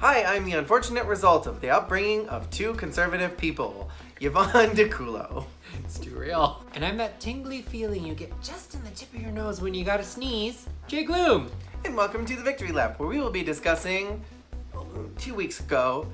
Hi, I'm the unfortunate result of the upbringing of two conservative people, Yvonne DeCulo. It's too real. And I'm that tingly feeling you get just in the tip of your nose when you gotta sneeze, Jay Gloom. And welcome to the Victory Lap, where we will be discussing, 2 weeks ago,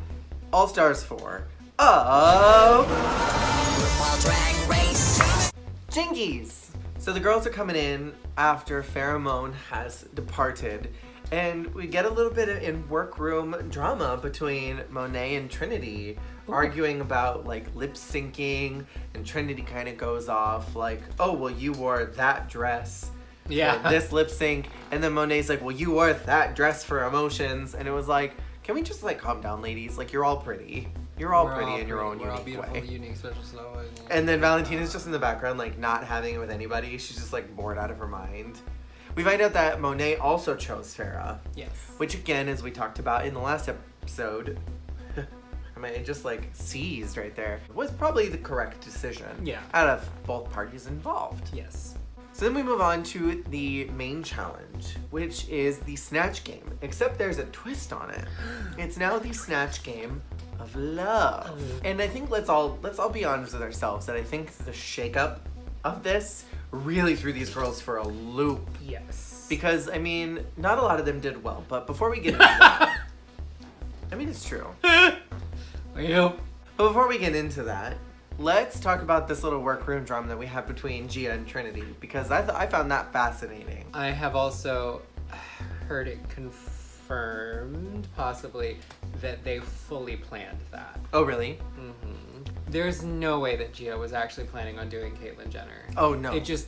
All Stars 4 of RuPaul Drag Race. Jinkies. So the girls are coming in after Pheromone has departed, and we get a little bit of in workroom drama between Monet and Trinity, arguing about like lip syncing, and Trinity kind of goes off like, oh, well, you wore that dress for this lip sync, and then Monet's like, well, you wore that dress for Emotions, and it was like, can we just like calm down, ladies? Like, you're all pretty. You're all pretty in your own We're all unique beautiful, way. unique, special, slow. And then Valentina's just in the background, like, not having it with anybody. She's just, like, bored out of her mind. We find out that Monet also chose Farrah. Yes. Which, again, as we talked about in the last episode, I mean, it just, like, seized right there. Was probably the correct decision. Yeah. Out of both parties involved. Yes. So then we move on to the main challenge, which is the Snatch game. Except there's a twist on it. It's now the Snatch game of love. And I think let's all be honest with ourselves that I think the shakeup of this really threw these girls for a loop. Yes. Because, I mean, not a lot of them did well, but before we get into that, I mean, it's true. I know. But before we get into that, let's talk about this little workroom drama that we have between Gia and Trinity, because I found that fascinating. I have also heard it confirmed, possibly, that they fully planned that. Oh, really? There's no way that Gia was actually planning on doing Caitlyn Jenner. Oh, no. It just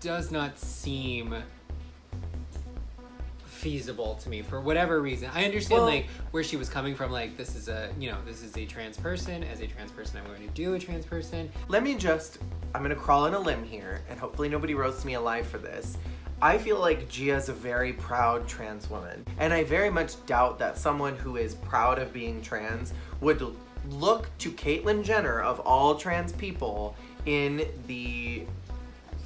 does not seem feasible to me for whatever reason. I understand like where she was coming from, like this is a trans person. As a trans person, I'm going to do a trans person. I'm gonna crawl on a limb here, and hopefully nobody roasts me alive for this. I feel like Gia's a very proud trans woman, and I very much doubt that someone who is proud of being trans would look to Caitlyn Jenner, of all trans people in the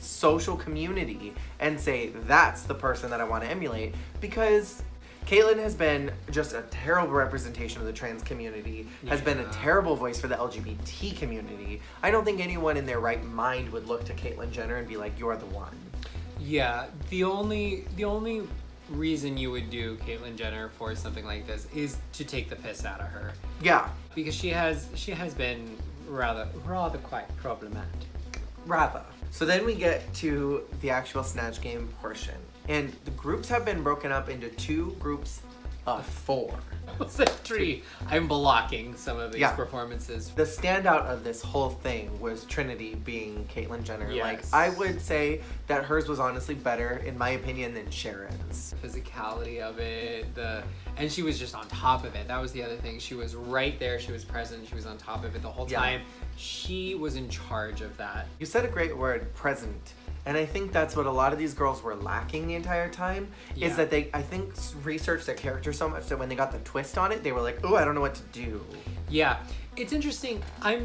social community, and say, that's the person that I want to emulate, because Caitlyn has been just a terrible representation of the trans community, has been a terrible voice for the LGBT community. I don't think anyone in their right mind would look to Caitlyn Jenner and be like, you're the one. Yeah, the only reason you would do Caitlyn Jenner for something like this is to take the piss out of her. Yeah. Because she has been rather quite problematic. Rather. So then we get to the actual Snatch game portion. And the groups have been broken up into 2 groups of 4. Was it 3? I'm blocking some of these performances. The standout of this whole thing was Trinity being Caitlyn Jenner. Yes. Like, I would say that hers was honestly better, in my opinion, than Sharon's. Physicality of it, and she was just on top of it. That was the other thing. She was right there. She was present. She was on top of it the whole time. She was in charge of that. You said a great word, present. And I think that's what a lot of these girls were lacking the entire time, is that they, I think, researched their character so much that when they got the twist on it, they were like, oh, I don't know what to do. Yeah, it's interesting. I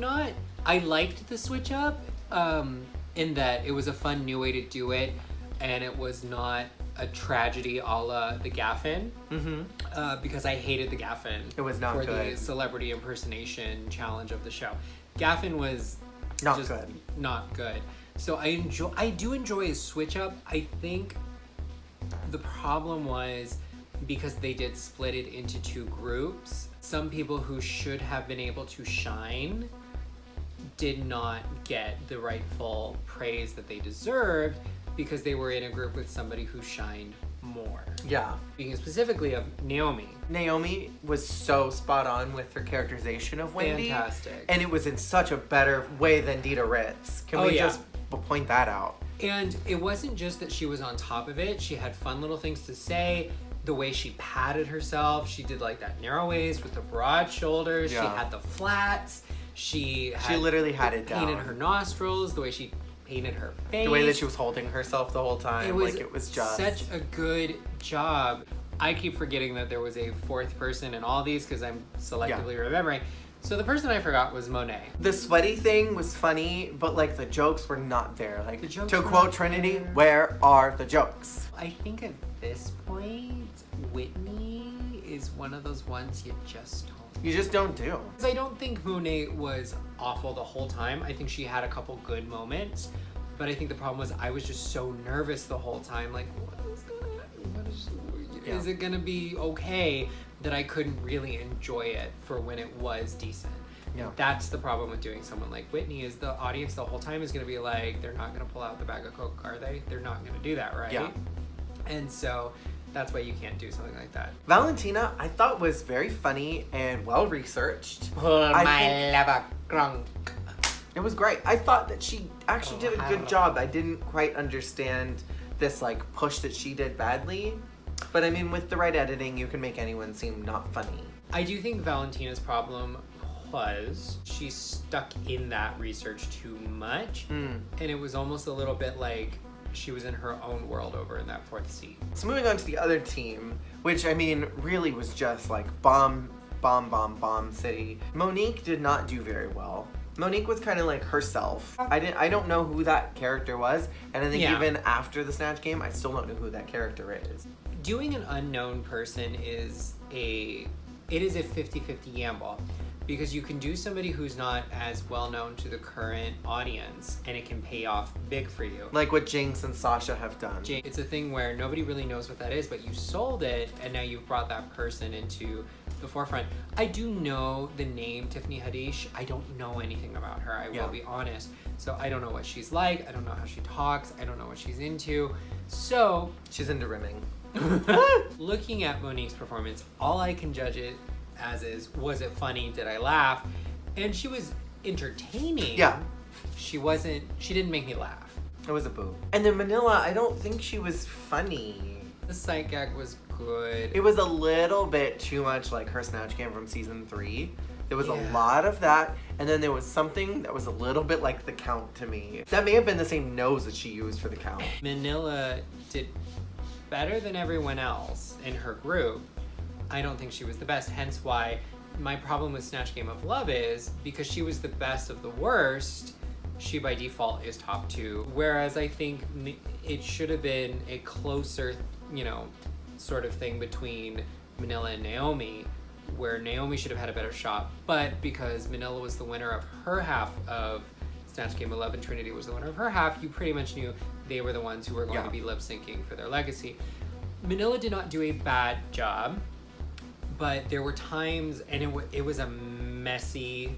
liked the switch up in that it was a fun new way to do it, and it was not a tragedy a la the Gaffin, because I hated the Gaffin. It was not for good. The celebrity impersonation challenge of the show. Gaffin was Not good. So I do enjoy a switch up. I think the problem was because they did split it into 2 groups. Some people who should have been able to shine did not get the rightful praise that they deserved because they were in a group with somebody who shined more. Yeah. Speaking specifically of Naomi. Naomi was so spot on with her characterization of Wendy. Fantastic. And it was in such a better way than Dita Ritz. Can we just point that out? And it wasn't just that she was on top of it. She had fun little things to say. The way she patted herself. She did like that narrow waist with the broad shoulders. Yeah. She had the flats. She literally had it down. Painted her nostrils. The way she painted her face. The way that she was holding herself the whole time. It was just such a good job. I keep forgetting that there was a 4th person in all these because I'm selectively remembering. So the person I forgot was Monet. The sweaty thing was funny, but like the jokes were not there. Like, The jokes to were quote not Trinity, there. where are the jokes? I think at this point, Whitney is one of those ones you just don't. You just don't do. Because I don't think Monet was awful the whole time. I think she had a couple good moments. But I think the problem was I was just so nervous the whole time. Like, what is gonna happen? Is it gonna be okay? That I couldn't really enjoy it for when it was decent. Yeah. That's the problem with doing someone like Whitney is the audience the whole time is gonna be like, they're not gonna pull out the bag of Coke, are they? They're not gonna do that, right? Yeah. And so that's why you can't do something like that. Valentina, I thought was very funny and well researched. It was great. I thought that she actually did a good job. I didn't quite understand this like push that she did badly. But I mean, with the right editing, you can make anyone seem not funny. I do think Valentina's problem was she stuck in that research too much. And it was almost a little bit like she was in her own world over in that fourth seat. So moving on to the other team, which I mean, really was just like bomb city. Monique did not do very well. Monique was kind of like herself. I don't know who that character was, and I think even after the Snatch game, I still don't know who that character is. Doing an unknown person is a 50-50 gamble, because you can do somebody who's not as well known to the current audience and it can pay off big for you. Like what Jinx and Sasha have done. It's a thing where nobody really knows what that is, but you sold it and now you've brought that person into the forefront. I do know the name Tiffany Haddish. I don't know anything about her, I will be honest. So I don't know what she's like, I don't know how she talks, I don't know what she's into. So she's into rimming. Looking at Monique's performance, all I can judge it as is, was it funny? Did I laugh? And she was entertaining. Yeah. She didn't make me laugh. It was a boo. And then Manila, I don't think she was funny. The sight gag was good. It was a little bit too much like her Snatch game from season 3. There was a lot of that, and then there was something that was a little bit like the count to me. That may have been the same nose that she used for the count. Manila did better than everyone else in her group. I don't think she was the best, hence why my problem with Snatch Game of Love is because she was the best of the worst, she by default is top 2. Whereas I think it should have been a closer, sort of thing between Manila and Naomi, where Naomi should have had a better shot, but because Manila was the winner of her half of Snatch Game of Love and Trinity was the winner of her half, you pretty much knew they were the ones who were going to be lip syncing for their legacy. Manila did not do a bad job, but there were times, and it was a messy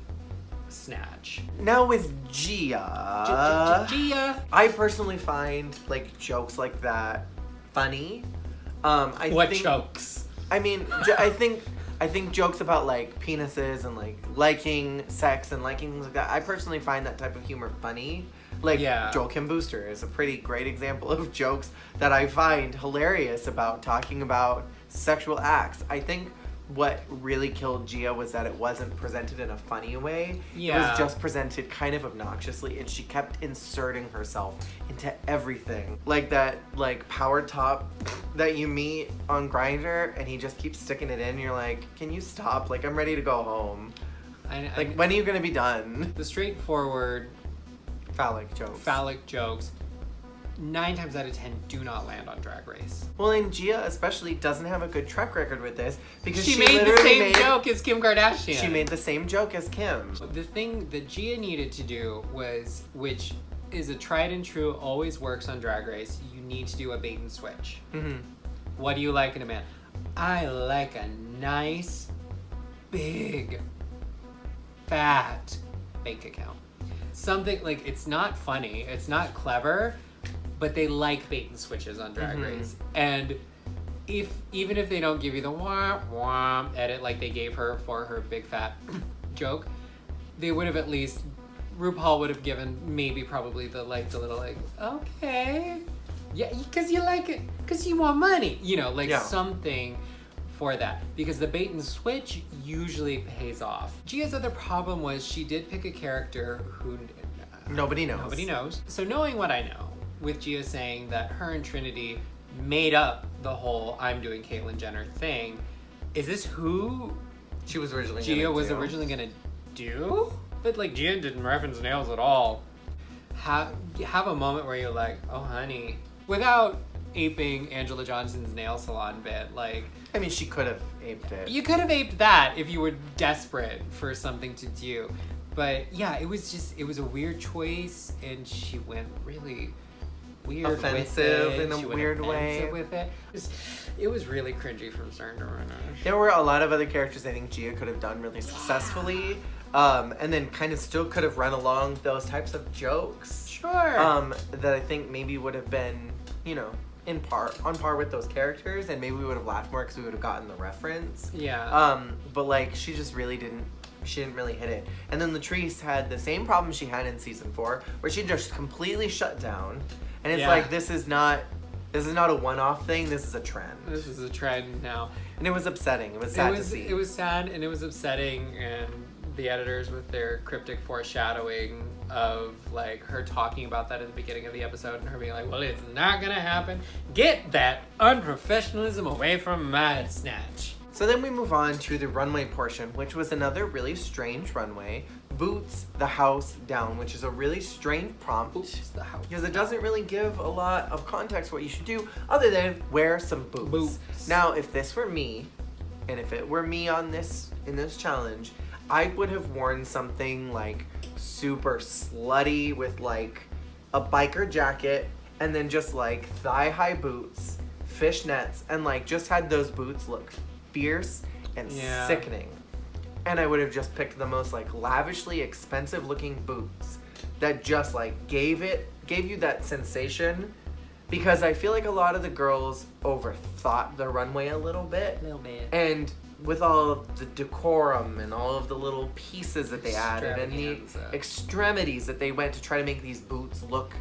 Snatch. Now with Gia, Gia, I personally find like jokes like that funny. What jokes? I mean, I think jokes about like penises and like liking sex and liking things like that. I personally find that type of humor funny. Like Joel Kim Booster is a pretty great example of jokes that I find hilarious about talking about sexual acts. I think what really killed Gia was that it wasn't presented in a funny way. It was just presented kind of obnoxiously, and she kept inserting herself into everything. Like that power top that you meet on Grindr, and he just keeps sticking it in, and you're like, can you stop? Like, I'm ready to go home. When are you gonna be done? The straightforward phallic jokes 9 times out of 10 do not land on Drag Race. Well, and Gia especially doesn't have a good track record with this because she made the same joke as Kim Kardashian. She made the same joke as Kim. The thing that Gia needed to do was, which is a tried and true, always works on Drag Race, you need to do a bait and switch. What do you like in a man? I like a nice, big, fat bank account. Something like, it's not funny, it's not clever, but they like bait and switches on Drag Race. And even if they don't give you the wah wah edit like they gave her for her big fat joke, they would have at least, RuPaul would have given probably the little okay, yeah, because you like it, because you want money, something for that, because the bait and switch usually pays off. Gia's other problem was she did pick a character who nobody knows. So knowing what I know, with Gia saying that her and Trinity made up the whole I'm doing Caitlyn Jenner thing, is this who she was originally originally gonna do? But Gia didn't reference nails at all. Have a moment where you're like, oh honey, without aping Angela Johnson's nail salon bit. Like, I mean, she could have aped it. you could have aped that if you were desperate for something to do. But yeah, it was a weird choice, and she went really weird Offensive with it. in a She went weird offensive way. With it. It was really cringy from start to finish. There were a lot of other characters I think Gia could have done really successfully, and then kind of still could have run along those types of jokes. Sure. That I think maybe would have been, on par with those characters, and maybe we would have laughed more because we would have gotten the reference. Yeah. But like she just really didn't. She didn't really hit it. And then Latrice had the same problem she had in season 4, where she just completely shut down. And it's Yeah. like this is not a one-off thing. This is a trend. This is a trend now. And it was upsetting. It was sad to see. It was sad and it was upsetting, and the editors with their cryptic foreshadowing of like her talking about that at the beginning of the episode and her being like, well, it's not gonna happen. Get that unprofessionalism away from my Snatch. So then we move on to the runway portion, which was another really strange runway. Boots the house down, which is a really strange prompt. Boots the house Because it doesn't really give a lot of context what you should do other than wear some boots. Boots. Now, if this were me, and if it were me in this challenge, I would have worn something like super slutty with like a biker jacket and then just like thigh-high boots, fishnets, and like just had those boots look fierce and Yeah. sickening. And I would have just picked the most like lavishly expensive looking boots that just like gave you that sensation, because I feel like a lot of the girls overthought the runway a little bit. And with all of the decorum and all of the little pieces that they added and the Extravaganza. extremities that they went to try to make these boots look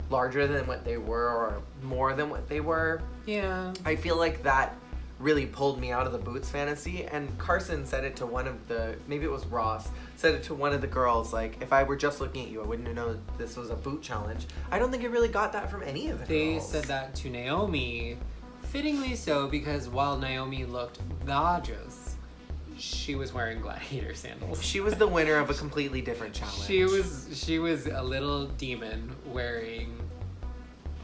larger than what they were or more than what they were, Yeah. I feel like that really pulled me out of the boots fantasy. And Carson said it to maybe it was Ross, said it to one of the girls, like, if I were just looking at you, I wouldn't have known this was a boot challenge. I don't think it really got that from any of the They girls. said that to Naomi, fittingly so, because while Naomi looked gorgeous, she was wearing gladiator sandals. She was the winner of a completely different challenge. She was a little demon wearing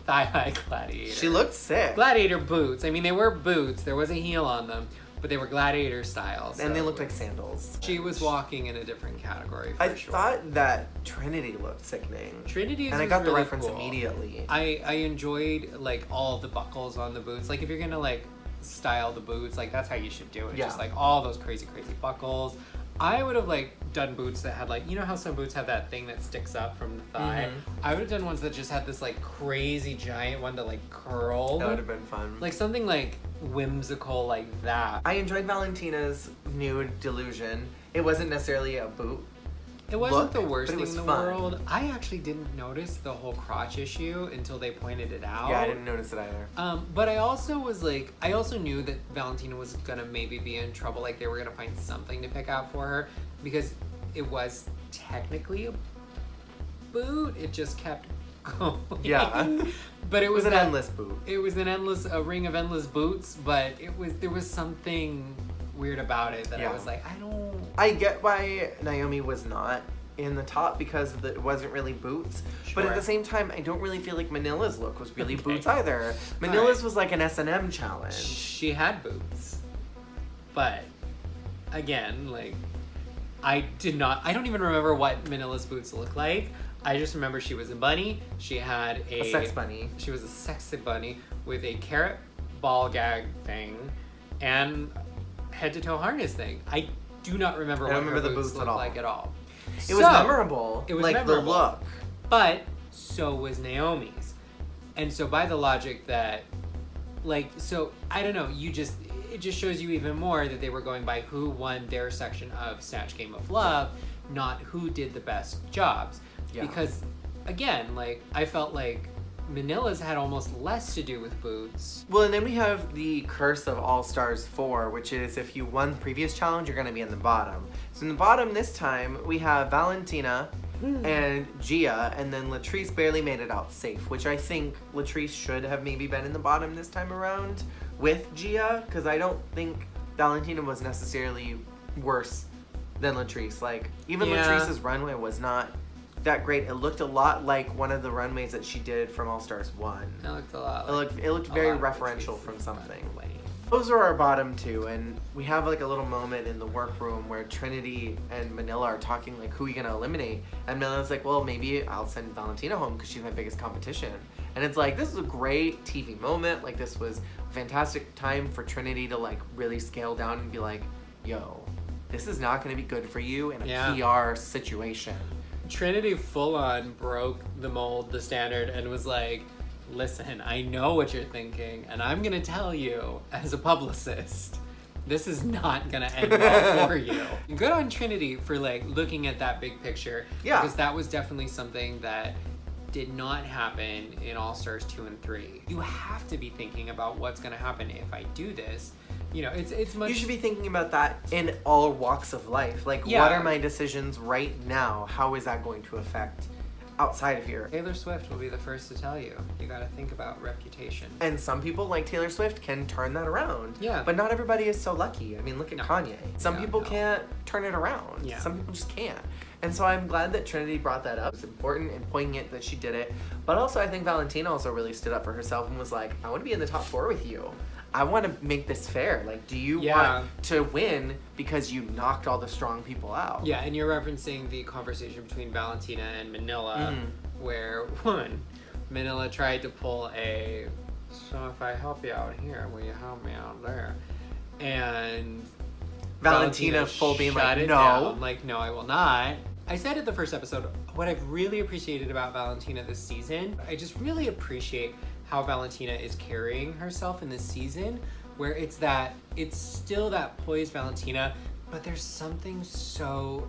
thigh-high gladiator. She looked sick. Gladiator boots. I mean, they were boots. There was a heel on them, but they were gladiator style. And they so looked like sandals. she was walking in a different category for I sure. thought that Trinity looked sickening. Trinity's And I was got the really reference cool. immediately. I enjoyed like all the buckles on the boots. Like if you're gonna like style the boots, like that's how you should do it. Yeah. Just like all those crazy buckles. I would have like done boots that had like, you know how some boots have that thing that sticks up from the thigh? I would have done ones that just had this like crazy giant one that like curled. That would have been fun. Like something like whimsical like that. I enjoyed Valentina's nude delusion. It wasn't necessarily a boot. It wasn't look, the worst but it thing in was the fun. world. I actually didn't notice the whole crotch issue until they pointed it out. Yeah, I didn't notice it either. But I also was like, I also knew that Valentina was gonna maybe be in trouble. Like they were gonna find something to pick out for her because it was technically a boot. It just kept going. Yeah. But it It was was an that- endless boot. It was a ring of endless boots. But there was something weird about it that Yeah. I was like, I don't. I get why Naomi was not in the top because it wasn't really boots. But at Sure. the same time, I don't really feel like Manila's look was really Okay. boots either. Manila's was like an S&M challenge. She had boots, but again, like I don't even remember what Manila's boots look like. I just remember she was a bunny. She had A sex bunny. She was a sexy bunny with a carrot ball gag thing and head to toe harness thing. I do not remember I what don't her remember the boots boots looked at all. like at all. It was memorable. It was like memorable. the look. But so was Naomi's. And so by the logic that I don't know, it just shows you even more that they were going by who won their section of Snatch Game of Love, not who did the best jobs. Yeah. Because again, like I felt like Manila's had almost less to do with boots. Well, and then we have the curse of All Stars 4, which is if you won the previous challenge, you're going to be in the bottom. So in the bottom this time, we have Valentina and Gia, and then Latrice barely made it out safe, which I think Latrice should have maybe been in the bottom this time around with Gia, because I don't think Valentina was necessarily worse than Latrice. Like, even Yeah. Latrice's runway was not that great. It looked a lot like one of the runways that she did from All Stars 1. It looked a lot. It looked very referential from something. Those are our bottom two, and we have like a little moment in the workroom where Trinity and Manila are talking like, who are you gonna eliminate? And Manila's like, well, maybe I'll send Valentina home because she's my biggest competition. And it's like, this is a great TV moment. Like, this was a fantastic time for Trinity to like really scale down and be like, yo, this is not gonna be good for you in a PR situation. Trinity full on broke the mold, the standard, and was like, listen, I know what you're thinking, and I'm gonna tell you as a publicist, this is not gonna end well for you. Good on Trinity for like looking at that big picture. Yeah. Because that was definitely something that did not happen in All Stars 2 and 3. You have to be thinking about what's gonna happen if I do this. You know, it's much... You should be thinking about that in all walks of life. Like, what are my decisions right now? How is that going to affect outside of here? Taylor Swift will be the first to tell you. You gotta think about reputation. And some people, like Taylor Swift, can turn that around. Yeah. But not everybody is so lucky. I mean, look at Kanye. Some people no. can't turn it around. Yeah. Some people just can't. And so I'm glad that Trinity brought that up. It's important and poignant that she did it. But also, I think Valentina also really stood up for herself and was like, I want to be in the top 4 with you. I want to make this fair. Like, do you want to win because you knocked all the strong people out? Yeah, and you're referencing the conversation between Valentina and Manila, where Manila tried to pull a, so if I help you out here, will you help me out there? And Valentina full being like, no. Down, like, no, I will not. I said it the first episode, what I've really appreciated about Valentina this season, I just really appreciate how Valentina is carrying herself in this season, where it's still that poised Valentina, but there's something so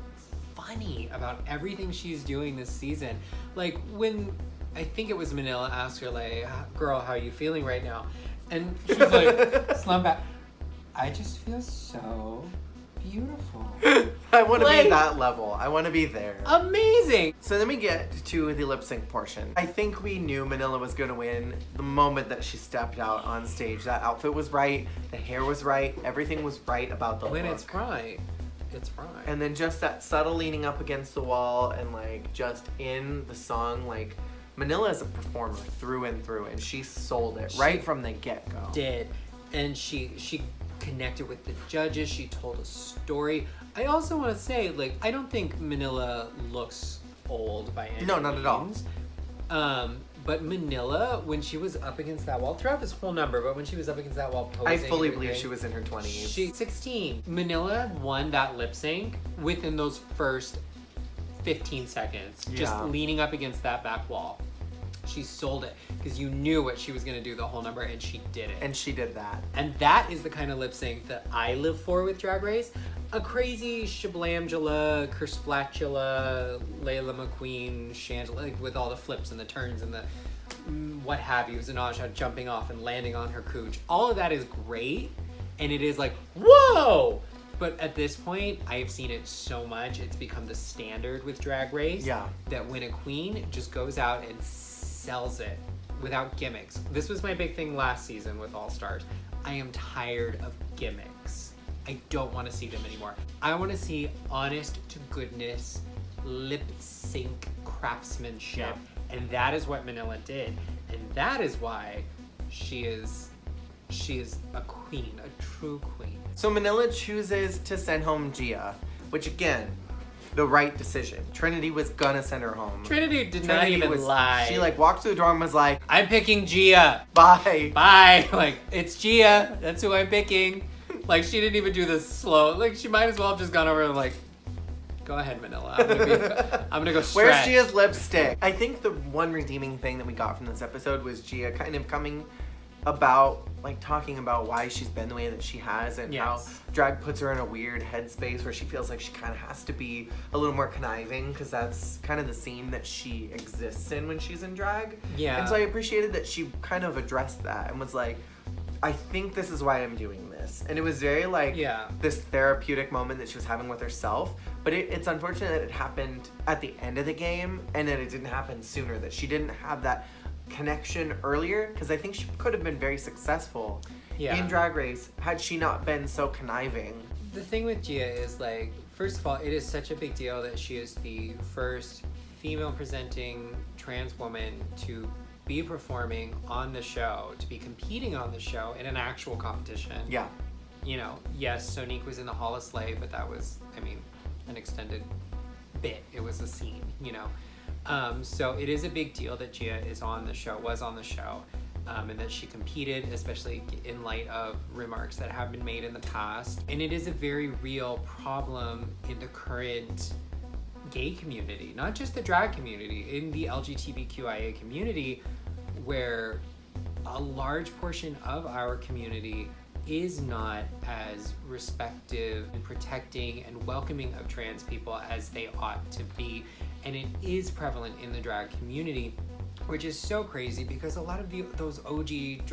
funny about everything she's doing this season. Like, when I think it was Manila asked her, like, girl, how are you feeling right now? And she's like, slump back. I just feel so beautiful. I want to be at that level. I want to be there. Amazing. So then we get to the lip sync portion. I think we knew Manila was going to win the moment that she stepped out on stage. That outfit was right. The hair was right. Everything was right about the look. When it's right, it's right. And then just that subtle leaning up against the wall and like just in the song, like Manila is a performer through and through, and she sold it right from the get-go. Did. And she connected with the judges. She told a story. I also want to say, like, I don't think Manila looks old by any means. No, not at all. But Manila, when she was up against that wall, throughout this whole number, but when she was up against that wall posing, I fully believe she was in her 20s. She's 16. Manila won that lip sync within those first 15 seconds, just leaning up against that back wall. She sold it because you knew what she was going to do the whole number, and she did it. And she did that. And that is the kind of lip sync that I live for with Drag Race. A crazy shablamjula, kersplatula, Layla McQueen, Shangela, like with all the flips and the turns and the what have you, Zanaja jumping off and landing on her cooch. All of that is great, and it is like, whoa! But at this point, I have seen it so much, it's become the standard with Drag Race. Yeah. That when a queen just goes out and sells it without gimmicks. This was my big thing last season with All Stars. I am tired of gimmicks. I don't want to see them anymore. I want to see honest to goodness lip sync craftsmanship. Yeah. And that is what Manila did. And that is why she is a queen, a true queen. So Manila chooses to send home Gia, which again, the right decision. Trinity was gonna send her home. Trinity did not even lie. She like walked through the door and was like, I'm picking Gia. bye. Bye. Like, it's Gia. That's who I'm picking. Like, she didn't even do this slow. Like, she might as well have just gone over and like, go ahead, Manila. I'm gonna go stretch. Where's Gia's lipstick? I think the one redeeming thing that we got from this episode was Gia kind of coming about, like, talking about why she's been the way that she has and how drag puts her in a weird headspace where she feels like she kind of has to be a little more conniving because that's kind of the scene that she exists in when she's in drag. Yeah. And so I appreciated that she kind of addressed that and was like, I think this is why I'm doing this. And it was very like this therapeutic moment that she was having with herself. But it's unfortunate that it happened at the end of the game and that it didn't happen sooner, that she didn't have that connection earlier, because I think she could have been very successful in Drag Race had she not been so conniving. The thing with Gia is, like, first of all, it is such a big deal that she is the first female presenting trans woman to be performing on the show, to be competing on the show in an actual competition. Yeah. You know, yes, Sonique was in the Hall of Slay, but that was, I mean, an extended bit. It was a scene, you know. So it is a big deal that Gia is on the show, was on the show, and that she competed, especially in light of remarks that have been made in the past. And it is a very real problem in the current gay community, not just the drag community, in the LGBTQIA community, where a large portion of our community is not as respective and protecting and welcoming of trans people as they ought to be. And it is prevalent in the drag community, which is so crazy because a lot of those OG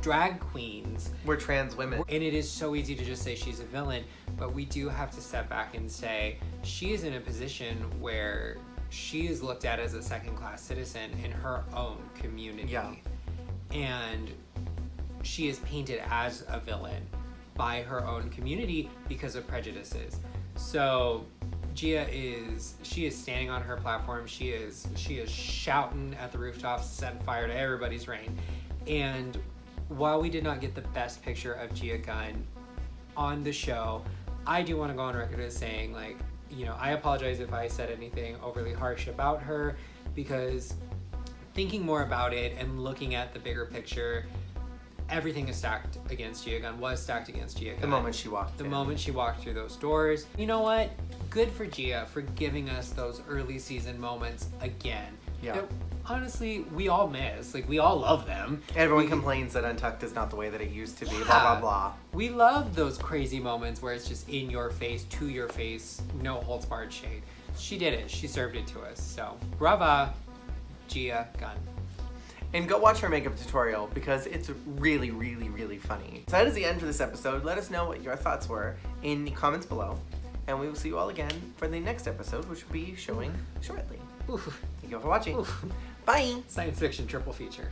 drag queens We're trans women. and it is so easy to just say she's a villain, but we do have to step back and say she is in a position where she is looked at as a second-class citizen in her own community. Yeah. And she is painted as a villain by her own community because of prejudices. So Gia is standing on her platform. She is shouting at the rooftops, setting fire to everybody's reign. And while we did not get the best picture of Gia Gunn on the show, I do want to go on record as saying, like, you know, I apologize if I said anything overly harsh about her, because thinking more about it and looking at the bigger picture, everything is stacked against Gia Gunn, was stacked against Gia Gunn. The moment she walked The in. moment she walked through those doors. You know what? Good for Gia for giving us those early season moments again. Yeah. That, honestly, we all miss. Like, we all love them. Everyone We- complains that Untucked is not the way that it used to be, Yeah. blah, blah, blah. We love those crazy moments where it's just in your face, to your face, no holds barred shade. She did it. She served it to us. So, brava, Gia Gunn. And go watch her makeup tutorial because it's really, really, really funny. So that is the end for this episode. Let us know what your thoughts were in the comments below. And we will see you all again for the next episode, which will be showing shortly. Oof. Thank you all for watching. Oof. Bye! Science fiction triple feature.